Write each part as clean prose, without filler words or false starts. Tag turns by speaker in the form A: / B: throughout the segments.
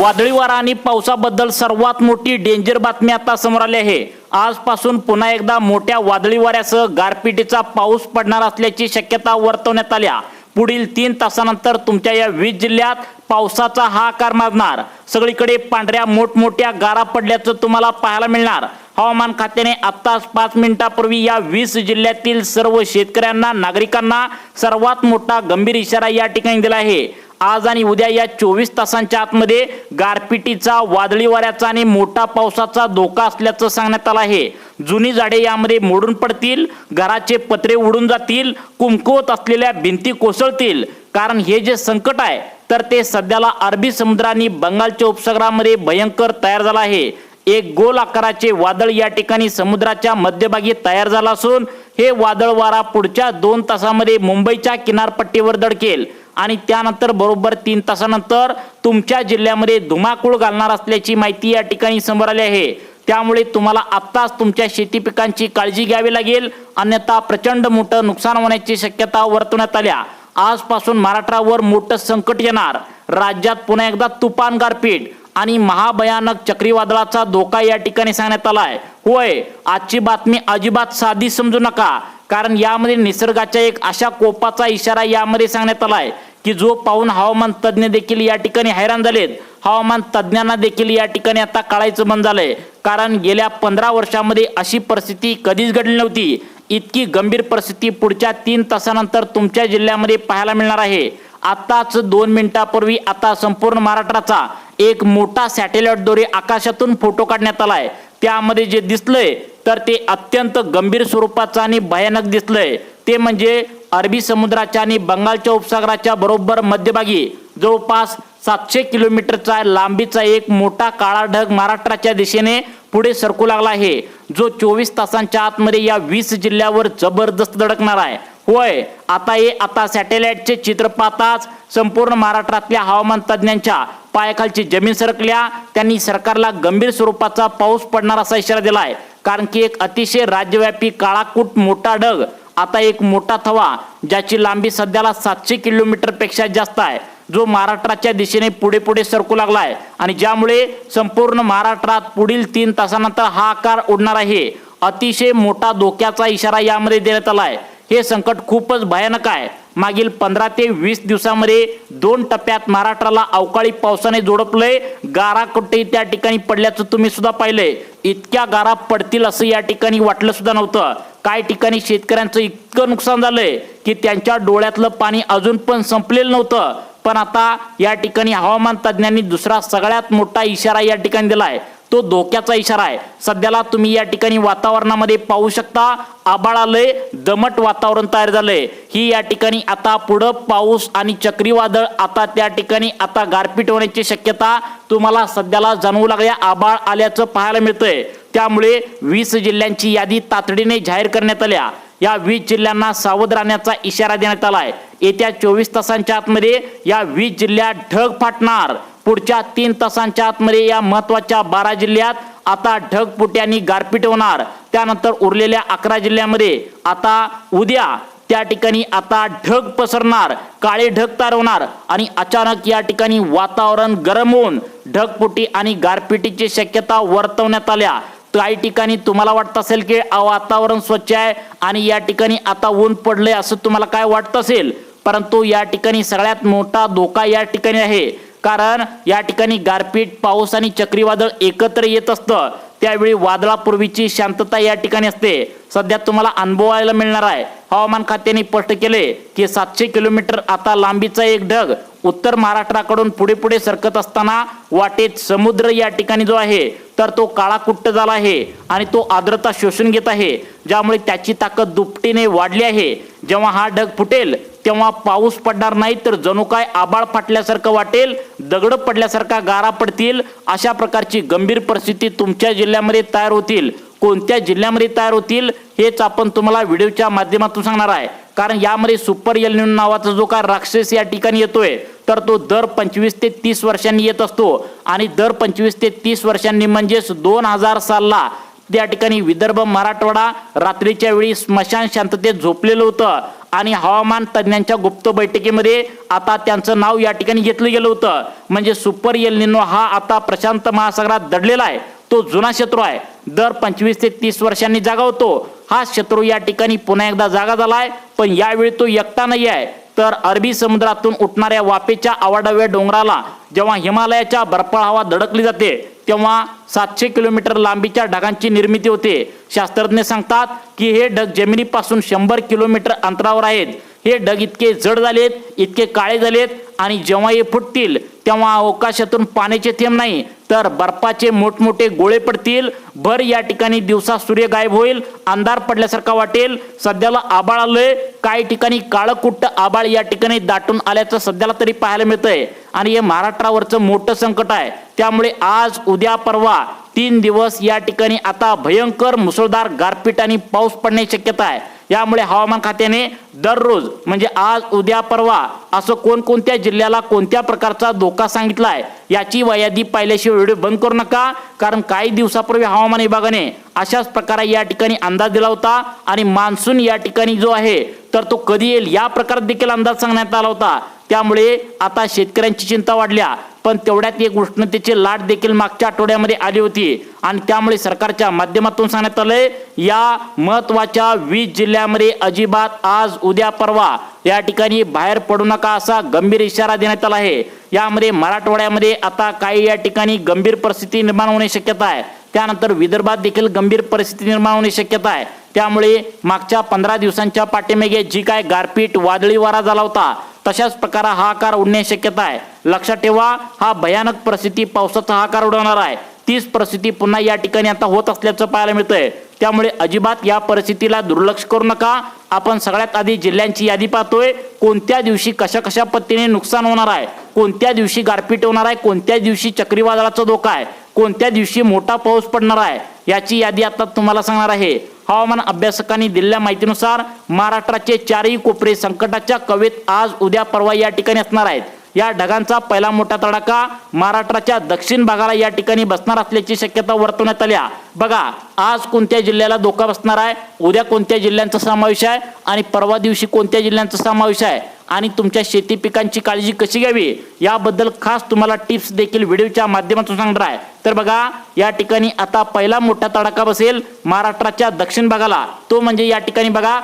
A: वादळी वारा आणि पावसाबद्दल सर्वात मोठी डेंजर बातमी आता समोर आली आहे। आजपासून पुन्हा एकदा मोठ्या वादळी वाऱ्यासह गारपिटीचा पाऊस पडणार असल्याची शक्यता वर्तवण्यात आली। पुढील 3 तासानंतर तुमच्या या 20 जिल्ह्यात पावसाचा हाहाकार माजणार। सगळीकडे पांढऱ्या मोठमोठ्या गारा पडल्याचं तुम्हाला पाहायला मिळणार। हवामान खात्याने आत्ताच 5 मिनिटांपूर्वी या 20 जिल्ह्यातील सर्व शेतकऱ्यांना नागरिकांना सर्वात मोठा गंभीर इशारा या ठिकाणी दिला आहे। आज आणि उद्या या 24 तासांच्या आतमध्ये गारपिटीचा, वादळी वाऱ्याचा आणि मोठा पावसाचा धोका असल्याचं सांगण्यात आलं आहे। जुनी झाडे यामध्ये मोडून पडतील, घराचे पत्रे उडून जातील, कुंकवत असलेल्या भिंती कोसळतील। कारण हे जे संकट आहे तर ते सध्याला अरबी समुद्र आणि बंगालच्या उपसागरामध्ये भयंकर तयार झालं आहे। एक गोल आकाराचे वादळ या ठिकाणी समुद्राच्या मध्यभागी तयार झालं असून हे वादळ वारा पुढच्या 2 तासांमध्ये मुंबईच्या किनारपट्टीवर धडकेल आणि त्यानंतर बरोबर 3 तासानंतर तुमच्या जिल्ह्यामध्ये धुमाकूळ घालणार असल्याची माहिती या ठिकाणी समोर आली आहे। त्यामुळे तुम्हाला आत्ताच तुमच्या शेती पिकांची काळजी घ्यावी लागेल, अन्यथा प्रचंड मोठं नुकसान होण्याची शक्यता वर्तवण्यात आली। आजपासून महाराष्ट्रावर मोठं संकट येणार। राज्यात पुन्हा एकदा तुफान गारपीट आणि महाभयानक चक्रीवादळाचा धोका या ठिकाणी सांगण्यात आलाय। होय, आजची बातमी अजिबात साधी समजू नका, कारण यामध्ये निसर्गाच्या एक अशा कोपाचा इशारा यामध्ये सांगण्यात आलाय की जो पाहून हवामान तज्ञ देखील या ठिकाणी हैराण झालेत। हवामान तज्ञांना देखील या ठिकाणी आता कळायचं बंद झालंय, कारण गेल्या 15 वर्षांमध्ये अशी परिस्थिती कधीच घडली नव्हती। इतकी गंभीर परिस्थिती पुढच्या 3 तासानंतर तुमच्या जिल्ह्यामध्ये पाहायला मिळणार आहे। आताच 2 मिनिटांपूर्वी आता संपूर्ण महाराष्ट्राचा एक मोठा सॅटेलाइट द्वारे आकाशातून फोटो काढण्यात आलाय। त्यामध्ये जे दिसलंय तर ते अत्यंत गंभीर स्वरूपाचं आणि भयानक दिसलंय। ते म्हणजे अरबी समुद्राच्या आणि बंगालच्या उपसागराच्या बरोबर मध्यभागी जवळपास 700 किलोमीटरचा लांबीचा एक मोठा काळा ढग महाराष्ट्राच्या दिशेने पुढे सरकू लागला आहे, जो 24 तासांच्या आतमध्ये या 20 जिल्ह्यावर जबरदस्त धडकणार आहे। होय, आता सॅटेलाइटचे चित्र पाहताच संपूर्ण महाराष्ट्रातल्या हवामान तज्ञांच्या पायाखालची जमीन सरकल्या। त्यांनी सरकारला गंभीर स्वरूपाचा पाऊस पडणार असा इशारा दिलाय, कारण की एक अतिशय राज्यव्यापी काळाकुट मोठा ढग, आता एक मोठा थवा ज्याची लांबी सध्याला 700 किलोमीटर पेक्षा जास्त आहे, जो महाराष्ट्राच्या दिशेने पुढे सरकू लागलाय आणि ज्यामुळे संपूर्ण महाराष्ट्रात पुढील 3 तासानंतर हा आकार उडणार आहे। अतिशय मोठा धोक्याचा इशारा यामध्ये देण्यात आलाय। हे संकट खूपच भयानक आहे। मागील 15 ते 20 दिवसांमध्ये 2 टप्प्यात महाराष्ट्राला अवकाळी पावसाने जोडपलंय। गारा कुठे त्या ठिकाणी पडल्याचं तुम्ही सुद्धा पाहिलंय। इतक्या गारा पडतील असं या ठिकाणी वाटलं सुद्धा नव्हतं। काही ठिकाणी शेतकऱ्यांचं इतकं नुकसान झालंय की त्यांच्या डोळ्यातलं पाणी अजून पण संपलेलं नव्हतं। पण आता या ठिकाणी हवामान तज्ञांनी दुसरा सगळ्यात मोठा इशारा या ठिकाणी दिलाय, तो धोक्याचा इशारा आहे। सध्याला तुम्ही या ठिकाणी वातावरणामध्ये पाहू शकता, आभाळ आलंय, दमट वातावरण तयार झालंय। ही या ठिकाणी आता पुढं पाऊस आणि चक्रीवादळ, आता त्या ठिकाणी आता गारपीट होण्याची शक्यता तुम्हाला सध्याला जाणवू लागल्या, आभाळ आल्याचं पाहायला मिळतंय। त्यामुळे 20 जिल्ह्यांची यादी तातडीने जाहीर करण्यात आल्या। या 20 जिल्ह्यांना सावध राहण्याचा इशारा देण्यात आलाय। येत्या 24 तासांच्या आतमध्ये या 20 जिल्ह्यात ढग फाटणार। पुढच्या 3 तासांच्या आतमध्ये या महत्त्वाच्या 12 जिल्ह्यात आता ढगफुटी आणि गारपीट होणार। त्यानंतर उरलेल्या 11 जिल्ह्यांमध्ये आता उद्या त्या ठिकाणी आता ढग पसरणार, काळे ढग तयार होणार आणि अचानक या ठिकाणी वातावरण गरम होऊन ढगफुटी आणि गारपिटीची शक्यता वर्तवण्यात आल्या। काही ठिकाणी तुम्हाला वाटत असेल की वातावरण स्वच्छ आहे आणि या ठिकाणी आता ऊन पडलंय असं तुम्हाला काय वाटत असेल, परंतु या ठिकाणी सगळ्यात मोठा धोका या ठिकाणी आहे। कारण या ठिकाणी गारपीट, पाऊस आणि चक्रीवादळ एकत्र येत असतं, त्यावेळी वादळापूर्वीची शांतता या ठिकाणी असते। सध्या तुम्हाला अनुभवायला मिळणार आहे। हवामान खात्याने स्पष्ट केले की 700 किलोमीटर आता लांबीचा एक ढग उत्तर महाराष्ट्राकडून पुढे सरकत असताना वाटेत समुद्र या ठिकाणी जो आहे तर तो काळाकुट्ट झाला आहे आणि तो आर्द्रता शोषून घेत आहे, ज्यामुळे त्याची ताकद दुपटीने वाढली आहे। जेव्हा हा ढग फुटेल तेव्हा पाऊस पडणार नाही, तर जणू काय आभाळ फाटल्यासारखं वाटेल, दगड पडल्यासारखा गारा पडतील। अशा प्रकारची गंभीर परिस्थिती तुमच्या जिल्ह्यामध्ये तयार होतील। कोणत्या जिल्ह्यामध्ये तयार होतील हेच आपण तुम्हाला व्हिडिओच्या माध्यमातून सांगणार आहे। कारण यामध्ये सुपर एल निनो नावाचा जो काय राक्षस या ठिकाणी येतोय तर तो दर 25 ते 30 वर्षांनी येत असतो आणि दर 25 ते 30 वर्षांनी म्हणजेच 2000 सालला त्या ठिकाणी विदर्भ मराठवाडा रात्रीच्या वेळी स्मशान शांततेत झोपलेलं होतं आणि हवामान तज्ज्ञांच्या गुप्त बैठकीमध्ये आता त्यांचं नाव या ठिकाणी घेतलं गेलं होतं. म्हणजे सुपर एल निनो हा आता प्रशांत महासागरात दडलेला आहे. तो जुना शत्रू आहे. दर 25 ते 30 वर्षांनी जागा होतो. हा शत्रू या ठिकाणी पुन्हा एकदा जागा झालाय. पण यावेळी तो एकटा नाही आहे, तर अरबी समुद्रातून उठणाऱ्या वाफेच्या आवाढव्य डोंगराला जेव्हा हिमालयाच्या बर्फाळ हवा धडकली जाते तेव्हा 700 किलोमीटर लांबीच्या ढगांची निर्मिती होते. शास्त्रज्ञ सांगतात की हे ढग जमिनीपासून 100 किलोमीटर अंतरावर आहेत. हे ढग इतके जड झालेत, इतके काळे झालेत आणि जेव्हा हे फुटतील तेव्हा अवकाशातून पाण्याचे थेंब नाही तर बर्फाचे मोठमोठे गोळे पडतील. भर या ठिकाणी दिवसा सूर्य गायब होईल, अंधार पडल्यासारखा वाटेल. सध्याला आबाळ आलंय, काही ठिकाणी काळकुट्ट आबाळ या ठिकाणी दाटून आल्याचं सध्याला तरी पाहायला मिळतंय आणि हे महाराष्ट्रावरचं मोठं संकट आहे. त्यामुळे आज उद्या परवा 3 दिवस या ठिकाणी आता भयंकर मुसळधार गारपीट आणि पाऊस पडण्याची शक्यता आहे. यामुळे हवामान खात्याने दररोज म्हणजे आज उद्या परवा असं कोणकोणत्या जिल्ह्याला कोणत्या प्रकारचा धोका सांगितलाय याची यादी पाहिल्याशिवाय व्हिडिओ बंद करू नका. कारण काही दिवसापूर्वी हवामान विभागाने अशाच प्रकारे या ठिकाणी अंदाज दिला होता आणि मान्सून या ठिकाणी जो आहे तर तो कधी येईल या प्रकारात देखील अंदाज सांगण्यात आला होता. त्यामुळे आता शेतकऱ्यांची चिंता वाढल्या. पण तेवढ्यात एक उष्णतेची लाट देखील मागच्या आठवड्यामध्ये आली होती आणि त्यामुळे सरकारच्या माध्यमातून सांगण्यात आलंय या महत्त्वाच्या 20 जिल्ह्यामध्ये अजिबात आज उद्या परवा या ठिकाणी बाहेर पडू नका असा गंभीर इशारा देण्यात आला आहे. यामध्ये मराठवाड्यामध्ये आता काही या ठिकाणी गंभीर परिस्थिती निर्माण होण्याची शक्यता आहे. त्यानंतर विदर्भात देखील गंभीर परिस्थिती निर्माण होण्याची शक्यता आहे. त्यामुळे मागच्या 15 दिवसांच्या पाठीमागे जी काय गारपीट वादळी वारा झाला होता तशाच प्रकारे हाहाकार उडण्याची शक्यता आहे. लक्षात ठेवा, हा भयानक परिस्थिती पावसाचा हाहाकार उडवणार आहे. तीच परिस्थिती पुन्हा या ठिकाणी आता होत असल्याचं पाहायला मिळतंय. त्यामुळे अजिबात या परिस्थितीला दुर्लक्ष करू नका. आपण सगळ्यात आधी जिल्ह्यांची यादी पाहतोय. कोणत्या दिवशी कशा कशा पद्धतीने नुकसान होणार आहे, कोणत्या दिवशी गारपीट होणार आहे, कोणत्या दिवशी चक्रीवादळाचा धोका आहे, कोणत्या दिवशी मोठा पाऊस पडणार आहे याची यादी आता तुम्हाला सांगणार आहे. हवामान अभ्यासकांनी दिलेल्या माहितीनुसार महाराष्ट्राचे 4ही कोपरे संकटाच्या कवेत आज उद्या परवा या ठिकाणी असणार आहेत. या ढगांचा पहिला मोठा तडाखा महाराष्ट्राच्या दक्षिण भागाला या ठिकाणी बसणार असल्याची शक्यता वर्तवण्यात आली. बघा, आज कोणत्या जिल्ह्याला धोका बसणार आहे, उद्या कोणत्या जिल्ह्यांचा समावेश आहे आणि परवा दिवशी कोणत्या जिल्ह्यांचा समावेश आहे आणि तुमच्या शेती पिकांची काळजी कशी घ्यावी याबद्दल खास तुम्हाला टिप्स देखील व्हिडिओच्या माध्यमातून सांगणार आहे. तर बघा, या ठिकाणी आता पहिला मोठा तडाखा बसेल महाराष्ट्राच्या दक्षिण भागाला. तो म्हणजे या ठिकाणी बघा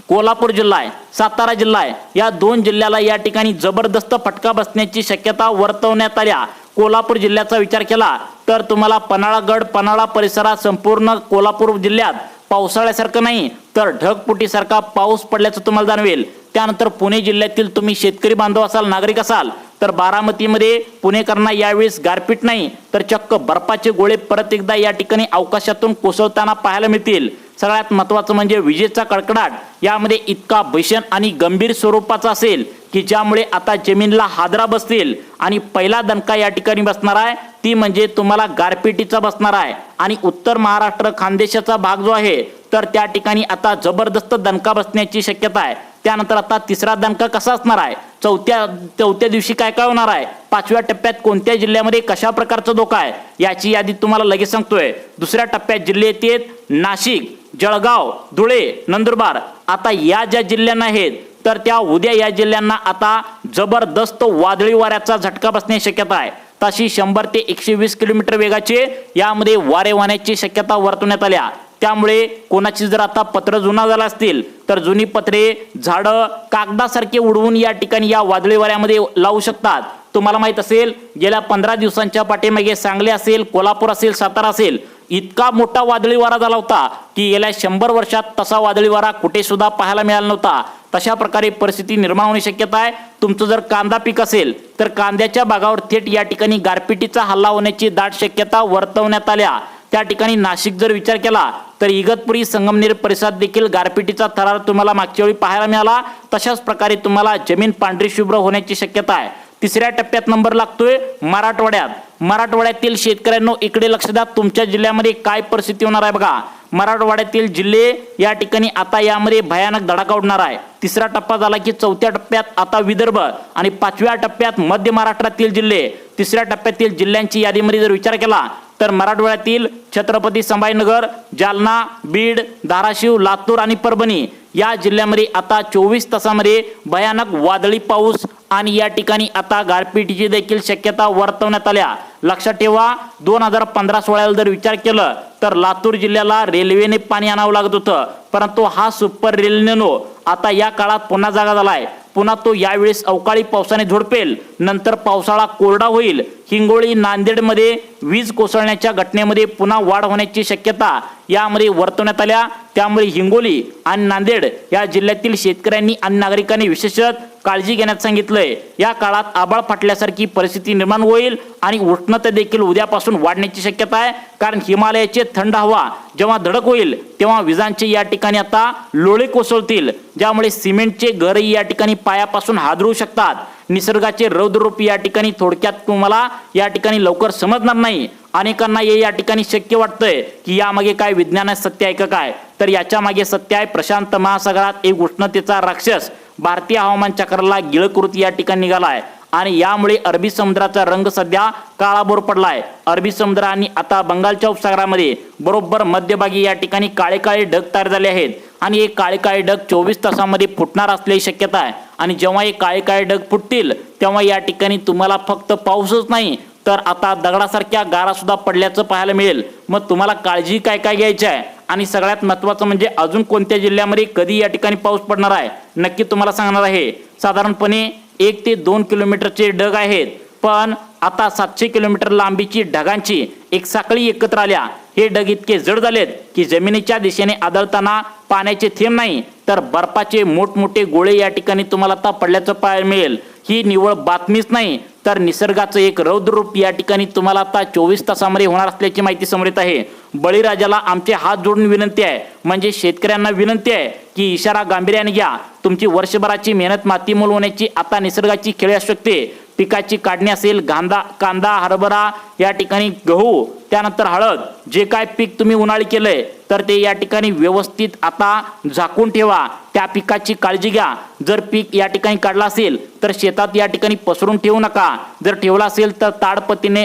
A: कोल्हापूर जिल्हा आहे, सातारा जिल्हा आहे. या 2 जिल्ह्याला या ठिकाणी जबरदस्त फटका बसण्याची शक्यता वर्तवण्यात आली. कोल्हापूर जिल्ह्याचा विचार केला तर तुम्हाला पन्हाळागड पन्हाळा परिसरात संपूर्ण कोल्हापूर जिल्ह्यात पावसाळ्यासारखं नाही तर ढगफुटीसारखा पाऊस पडल्याचं तुम्हाला जाणवेल. त्यानंतर पुणे जिल्ह्यातील तुम्ही शेतकरी बांधव असाल, नागरिक असाल तर बारामतीमध्ये पुणेकरांना यावेळेस गारपीट नाही तर चक्क बर्फाचे गोळे परत एकदा या ठिकाणी अवकाशातून कोसळताना पाहायला मिळतील. सगळ्यात महत्त्वाचं म्हणजे विजेचा कडकडाट यामध्ये इतका भीषण आणि गंभीर स्वरूपाचा असेल की ज्यामुळे आता जमिनीला हादरा बसतील आणि पहिला दणका या ठिकाणी बसणार आहे ती म्हणजे तुम्हाला गारपिटीचा बसणार आहे. आणि उत्तर महाराष्ट्र खानदेशाचा भाग जो आहे तर त्या ठिकाणी आता जबरदस्त दणका बसण्याची शक्यता आहे. त्यानंतर आता तिसरा दणका कसा असणार आहे, चौथ्या दिवशी काय काय होणार आहे, 5व्या टप्प्यात कोणत्या जिल्ह्यामध्ये कशा प्रकारचा धोका आहे याची यादी तुम्हाला लगेच सांगतोय. दुसऱ्या टप्प्यात जिल्हे येतात नाशिक, जळगाव, धुळे, नंदुरबार. आता या ज्या जिल्ह्यांना आहेत तर त्या उद्या या जिल्ह्यांना आता जबरदस्त वादळी वाऱ्याचा झटका बसण्याची शक्यता आहे. तशी 100 ते 120 किलोमीटर वेगाचे यामध्ये वारे वाहण्याची शक्यता वर्तवण्यात आल्या. त्यामुळे कोणाची जर आता पत्र जुना झाला असतील तर जुनी पत्रे, झाडं, कागदासारखे उडवून या ठिकाणी या वादळी वाऱ्यामध्ये लावू शकतात. तुम्हाला माहित असेल गेल्या 15 दिवसांच्या पाठीमागे सांगली असेल, कोल्हापूर असेल, सातारा असेल इतका मोठा वादळी वारा झाला होता की गेल्या 100 वर्षात तसा वादळी वारा कुठे सुद्धा पाहायला मिळाला नव्हता. तशा प्रकारे परिस्थिती निर्माण होण्याची शक्यता आहे. तुमचं जर कांदा पीक असेल तर कांद्याच्या बागावर थेट या ठिकाणी गारपिटीचा हल्ला होण्याची दाट शक्यता वर्तवण्यात आल्या. त्या ठिकाणी नाशिक जर विचार केला तर इगतपुरी, संगमनेर परिसरात देखील गारपिटीचा थरार तुम्हाला मागच्या वेळी पाहायला मिळाला. तशाच प्रकारे तुम्हाला जमीन पांढरी शुभ्र होण्याची शक्यता आहे. तिसऱ्या टप्प्यात नंबर लागतोय मराठवाड्यात. मराठवाड्यातील शेतकऱ्यांनो इकडे लक्ष द्या, तुमच्या जिल्ह्यामध्ये काय परिस्थिती होणार आहे बघा. मराठवाड्यातील जिल्हे या ठिकाणी आता यामध्ये भयानक धडाका उडणार आहे. तिसरा टप्पा झाला की चौथ्या टप्प्यात आता विदर्भ आणि 5व्या टप्प्यात मध्य महाराष्ट्रातील जिल्हे. तिसऱ्या टप्प्यातील जिल्ह्यांची यादीमध्ये जर विचार केला तर मराठवाड्यातील छत्रपती संभाजीनगर, जालना, बीड, धाराशिव, लातूर आणि परभणी या जिल्ह्यामध्ये आता 24 तासामध्ये भयानक वादळी पाऊस आणि या ठिकाणी आता गारपिटीची देखील शक्यता वर्तवण्यात आल्या। लक्षात ठेवा 2015-16 जर विचार केलं तर लातूर जिल्ह्याला रेल्वेने पाणी आणावं लागत होतं, परंतु हा सुपर रेल्वेनो आता या काळात पुन्हा जागा झालाय। पुन्हा तो यावेळेस अवकाळी पावसाने झोडपेल, नंतर पावसाळा कोरडा होईल। हिंगोली, नांदेडमध्ये वीज कोसळण्याच्या घटनेमध्ये पुन्हा वाढ होण्याची शक्यता यामध्ये वर्तवण्यात आल्या। त्यामुळे हिंगोली आणि नांदेड या जिल्ह्यातील शेतकऱ्यांनी आणि नागरिकांनी विशेषतः काळजी घेण्यास सांगितलंय। या काळात आभाळ फाटल्यासारखी परिस्थिती निर्माण होईल आणि उष्णता देखील उद्यापासून वाढण्याची शक्यता आहे, कारण हिमालयाचे थंड हवा जेव्हा धडक होईल तेव्हा विजांचे या ठिकाणी आता लोळे कोसळतील, ज्यामुळे सिमेंटचे घरही या ठिकाणी पायापासून हादरू शकतात। निसर्गाचे रौद्ररूप या ठिकाणी थोडक्यात तुम्हाला या ठिकाणी लवकर समजणार नाही। अनेकांना या ठिकाणी शक्य वाटतंय की यामागे काय विज्ञान सत्य आहे का काय, तर याच्या मागे सत्य आहे प्रशांत महासागरात एक उष्णतेचा राक्षस भारतीय हवामान चक्राला गिळकृत या ठिकाणी निघालाय आणि यामुळे अरबी समुद्राचा रंग सध्या काळाभोर पडलाय। अरबी समुद्र आणि आता बंगालच्या उपसागरामध्ये बरोबर मध्यभागी या ठिकाणी काळे काळे ढग तयार झाले आहेत आणि हे काळे काळे ढग 24 तासांमध्ये फुटणार असल्याची शक्यता आहे। आणि जेव्हा हे काळे काळे ढग फुटतील तेव्हा या ठिकाणी तुम्हाला फक्त पाऊसच नाही तर आता दगडासारख्या गारा सुद्धा पडल्याचं पाहायला मिळेल। मग तुम्हाला काळजी काय काय घ्यायची आहे आणि सगळ्यात महत्त्वाचं म्हणजे अजून कोणत्या जिल्ह्यामध्ये कधी या ठिकाणी पाऊस पडणार आहे नक्की तुम्हाला सांगणार आहे। साधारणपणे 1 ते 2 किलोमीटरचे ढग आहेत, पण आता 700 किलोमीटर लांबीची ढगांची एक साखळी एकत्र आल्या। हे ढग इतके जड झालेत की जमिनीच्या दिशेने आदळताना पाण्याचे थेंब नाही तर बर्फाचे मोठमोठे गोळे या ठिकाणी तुम्हाला आता पडल्याचं पाहायला मिळेल। ही निव्वळ बातमीच नाही तर निसर्गाचं एक रौद्ररूप या ठिकाणी तुम्हाला आता 24 तासामध्ये होणार असल्याची माहिती समोर येत आहे। बळीराजाला आमचे हात जोडून विनंती आहे, म्हणजे शेतकऱ्यांना विनंती आहे की इशारा गांभीर्याने घ्या। तुमची वर्षभराची मेहनत मातीमोल होण्याची आता निसर्गाची खेळी असू शकते। पिकाची काढणी असेल, कांदा, हरभरा, या ठिकाणी गहू, त्यानंतर हळद, जे काय पीक तुम्ही उन्हाळी केलंय तर ते या ठिकाणी व्यवस्थित आता झाकून ठेवा। त्या पिकाची काळजी घ्या। जर पीक या ठिकाणी काढला असेल तर शेतात या ठिकाणी पसरून ठेवू नका। जर ठेवला असेल तर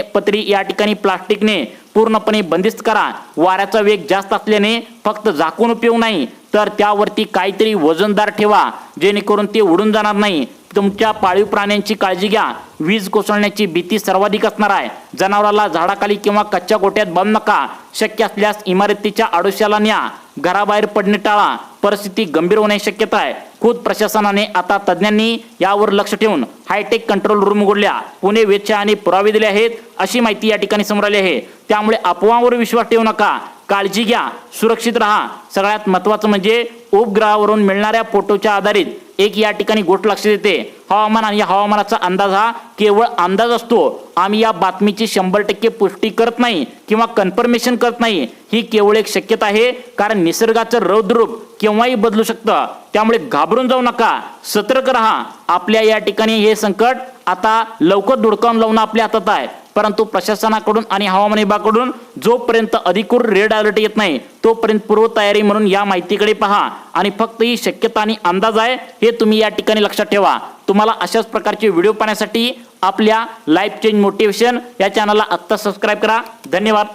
A: पत्री या ठिकाणी प्लास्टिकने पूर्णपणे बंदिस्त करा। वाऱ्याचा वेग जास्त असल्याने फक्त झाकून उपयोग नाही तर त्यावरती काहीतरी वजनदार ठेवा जेणेकरून ते उडून जाणार नाही। तुमच्या पाळीव प्राण्यांची काळजी घ्या। वीज कोसळण्याची भीती सर्वाधिक असणार आहे। जनावराला झाडाखाली किंवा कच्च्या गोट्यात बांधू नका। शक्य असल्यास इमारतीच्या आडोशाला न्या। घराबाहेर पडणे टाळा, परिस्थिती गंभीर होण्याची शक्यता आहे। खुद प्रशासनाने आता तज्ज्ञांनी यावर लक्ष ठेवून हायटेक कंट्रोल रूम उघडल्या, पुणे वेधशाळेने पुरावे दिले आहेत अशी माहिती या ठिकाणी समोर आली आहे। त्यामुळे अफवांवर विश्वास ठेवू नका, काळजी घ्या, सुरक्षित राहा। सगळ्यात महत्त्वाचं म्हणजे उपग्रहावरून मिळणाऱ्या फोटोच्या आधारित एक या ठिकाणी गोष्ट लक्षात येते, हवामान आणि हवामानाचा अंदाज हा केवळ अंदाज असतो। आम्ही या बातमीची 100% पुष्टी करत नाही किंवा कन्फर्मेशन करत नाही। ही केवळ एक शक्यता आहे, कारण निसर्गाचं रौद्ररूप केव्हाही बदलू शकतं। त्यामुळे घाबरून जाऊ नका, सतर्क राहा। आपल्या या ठिकाणी हे संकट आता लवकर धुडकावून लावणं आपल्या हातात आहे, परंतु प्रशासनाकडून आणि हवामान विभागाकडून जोपर्यंत अधिकृत रेड अलर्ट येत नाही तोपर्यंत पूर्वतयारी म्हणून या माहितीकडे पहा आणि फक्त ही शक्यता आणि अंदाज आहे हे तुम्ही या ठिकाणी लक्षात ठेवा। तुम्हाला अशाच प्रकारचे व्हिडिओ पाहण्यासाठी आपल्या लाईफ चेंज मोटिवेशन या चॅनलला आत्ता सबस्क्राईब करा। धन्यवाद।